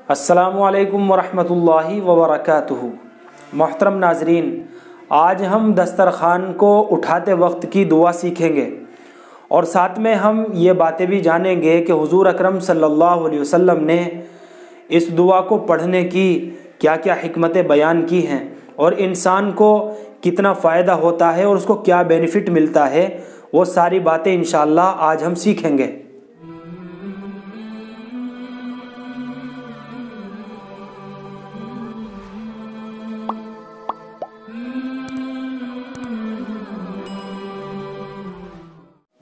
السلام علیکم ورحمۃ اللہ وبرکاتہ۔ محترم ناظرین، آج ہم دسترخوان کو اٹھاتے وقت کی دعا سیکھیں گے اور ساتھ میں ہم یہ باتیں بھی جانیں گے کہ حضور اکرم صلی اللہ علیہ وسلم نے اس دعا کو پڑھنے کی کیا کیا حکمتیں بیان کی ہیں اور انسان کو کتنا فائدہ ہوتا ہے اور اس کو کیا بینیفٹ ملتا ہے، وہ ساری باتیں انشاءاللہ آج ہم سیکھیں گے۔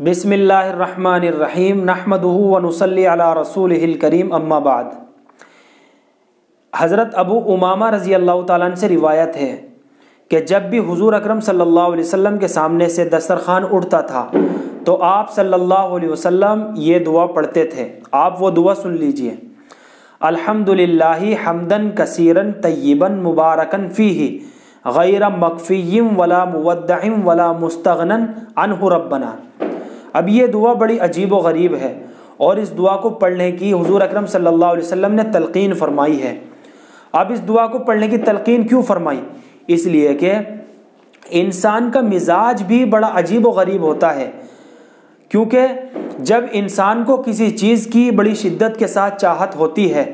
بسم اللہ الرحمن الرحیم، نحمدہ ونصلی علی رسولہ الکریم، اما بعد۔ حضرت ابو امامہ رضی اللہ تعالیٰ عنہ سے روایت ہے کہ جب بھی حضور اکرم صلی اللہ علیہ وسلم کے سامنے سے دسترخوان اٹھتا تھا تو آپ صلی اللہ علیہ وسلم یہ دعا پڑھتے تھے۔ آپ وہ دعا سن لیجئے: الحمدللہ حمدن کثیرا طیبا مبارکا فیہ غیر مکفی ولا مودع ولا مستغنی عنہ ربنا۔ اب یہ دعا بڑی عجیب و غریب ہے اور اس دعا کو پڑھنے کی حضور اکرم صلی اللہ علیہ وسلم نے تلقین فرمائی ہے۔ اب اس دعا کو پڑھنے کی تلقین کیوں فرمائی؟ اس لیے کہ انسان کا مزاج بھی بڑا عجیب و غریب ہوتا ہے، کیونکہ جب انسان کو کسی چیز کی بڑی شدت کے ساتھ چاہت ہوتی ہے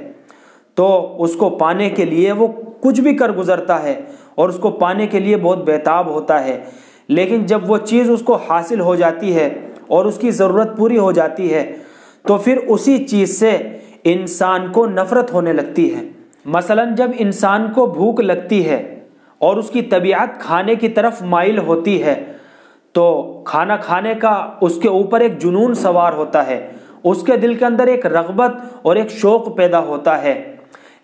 تو اس کو پانے کے لیے وہ کچھ بھی کر گزرتا ہے اور اس کو پانے کے لیے بہت بےتاب ہوتا ہے، لیکن جب وہ چیز اس کو حاصل ہو جاتی ہے اور اس کی ضرورت پوری ہو جاتی ہے تو پھر اسی چیز سے انسان کو نفرت ہونے لگتی ہے۔ مثلا جب انسان کو بھوک لگتی ہے اور اس کی طبیعت کھانے کی طرف مائل ہوتی ہے تو کھانا کھانے کا اس کے اوپر ایک جنون سوار ہوتا ہے، اس کے دل کے اندر ایک رغبت اور ایک شوق پیدا ہوتا ہے،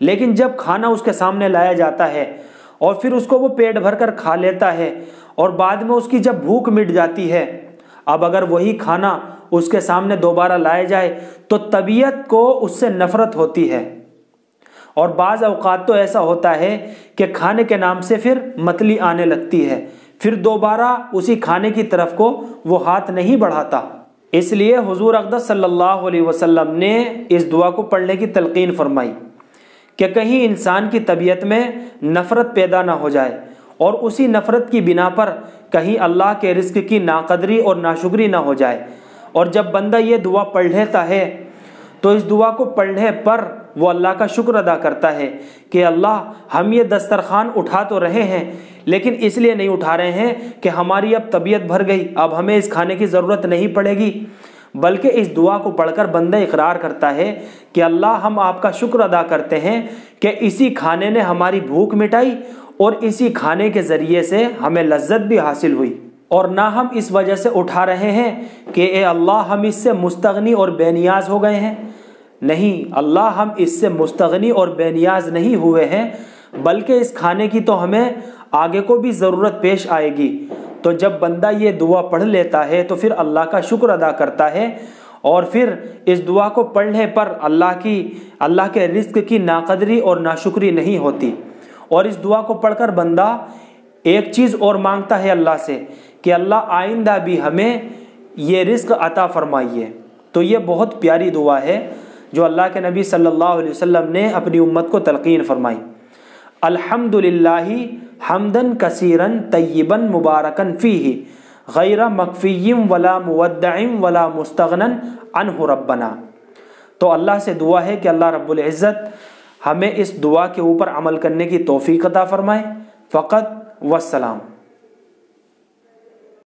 لیکن جب کھانا اس کے سامنے لایا جاتا ہے اور پھر اس کو وہ پیٹ بھر کر کھا لیتا ہے اور بعد میں اس کی جب بھوک مٹ جاتی ہے، اب اگر وہی کھانا اس کے سامنے دوبارہ لایا جائے تو طبیعت کو اس سے نفرت ہوتی ہے، اور بعض اوقات تو ایسا ہوتا ہے کہ کھانے کے نام سے پھر متلی آنے لگتی ہے، پھر دوبارہ اسی کھانے کی طرف کو وہ ہاتھ نہیں بڑھاتا۔ اس لیے حضور اقدس صلی اللہ علیہ وسلم نے اس دعا کو پڑھنے کی تلقین فرمائی کہ کہیں انسان کی طبیعت میں نفرت پیدا نہ ہو جائے اور اسی نفرت کی بنا پر کہیں اللہ کے رزق کی ناقدری اور ناشکری نہ ہو جائے۔ اور جب بندہ یہ دعا پڑھ لیتا ہے تو اس دعا کو پڑھنے پر وہ اللہ کا شکر ادا کرتا ہے کہ اللہ، ہم یہ دسترخوان اٹھا تو رہے ہیں لیکن اس لیے نہیں اٹھا رہے ہیں کہ ہماری اب طبیعت بھر گئی، اب ہمیں اس کھانے کی ضرورت نہیں پڑے گی، بلکہ اس دعا کو پڑھ کر بندہ اقرار کرتا ہے کہ اللہ، ہم آپ کا شکر ادا کرتے ہیں کہ اسی کھانے نے ہماری بھوک مٹائی اور اسی کھانے کے ذریعے سے ہمیں لذت بھی حاصل ہوئی، اور نہ ہم اس وجہ سے اٹھا رہے ہیں کہ اے اللہ ہم اس سے مستغنی اور بے نیاز ہو گئے ہیں۔ نہیں اللہ، ہم اس سے مستغنی اور بے نیاز نہیں ہوئے ہیں، بلکہ اس کھانے کی تو ہمیں آگے کو بھی ضرورت پیش آئے گی۔ تو جب بندہ یہ دعا پڑھ لیتا ہے تو پھر اللہ کا شکر ادا کرتا ہے، اور پھر اس دعا کو پڑھنے پر اللہ کے رزق کی ناقدری اور ناشکری نہیں ہوتی، اور اس دعا کو پڑھ کر بندہ ایک چیز اور مانگتا ہے اللہ سے کہ اللہ آئندہ بھی ہمیں یہ رزق عطا فرمائیے۔ تو یہ بہت پیاری دعا ہے جو اللہ کے نبی صلی اللہ علیہ وسلم نے اپنی امت کو تلقین فرمائی: الحمدللہ حمدن کثیرا طیبا مبارکا فیہ غیر مکفی ولا مودع ولا مستغنی عنہ ربنا۔ تو اللہ سے دعا ہے کہ اللہ رب العزت ہمیں اس دعا کے اوپر عمل کرنے کی توفیق عطا فرمائے۔ فقط والسلام۔